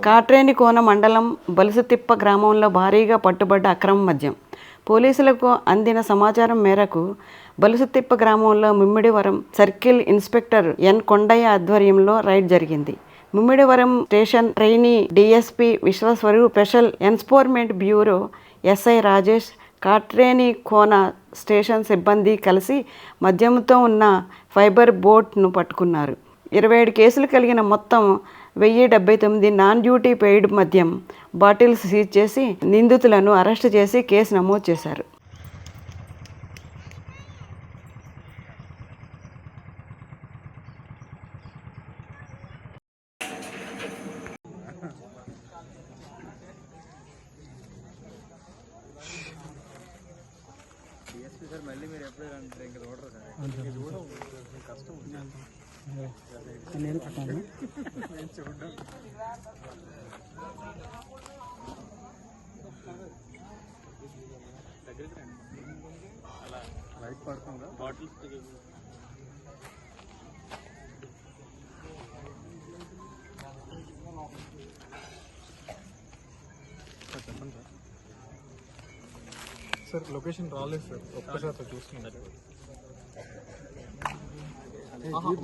కాట్రేనికోన మండలం బలుసుతిప్ప గ్రామంలో భారీగా పట్టుబడ్డ అక్రమ మద్యం. పోలీసులకు అందిన సమాచారం మేరకు బలుసుతిప్ప గ్రామంలో Mummidivaram circle inspector N Kondaiah ఆధ్వర్యంలో రైడ్ జరిగింది. Mummidivaram station trainee DSP Vishwaswaroop, special enforcement bureau SI Rajesh, Katrenikona station సిబ్బంది కలిసి మద్యంతో ఉన్న ఫైబర్ బోట్ను పట్టుకున్నారు. 27 కేసులు కలిగిన మొత్తం 1079 నాన్ డ్యూటీ పెయిడ్ మద్యం బాటిల్స్ సీజ్ చేసి నిందితులను అరెస్టు చేసి కేసు నమోదు చేశారు. మళ్ళీ మీరు ఎప్పుడు ఇంకా చూడరు సార్, కష్టం నేను పట్టాను చూడడం. దగ్గరికి రండి, అలా లైట్ పడుతుందా బాటిల్స్ చెప్పండి సార్. సార్ లొకేషన్ రాలేదు సార్, ఒక్కసారి చూస్తున్నాను.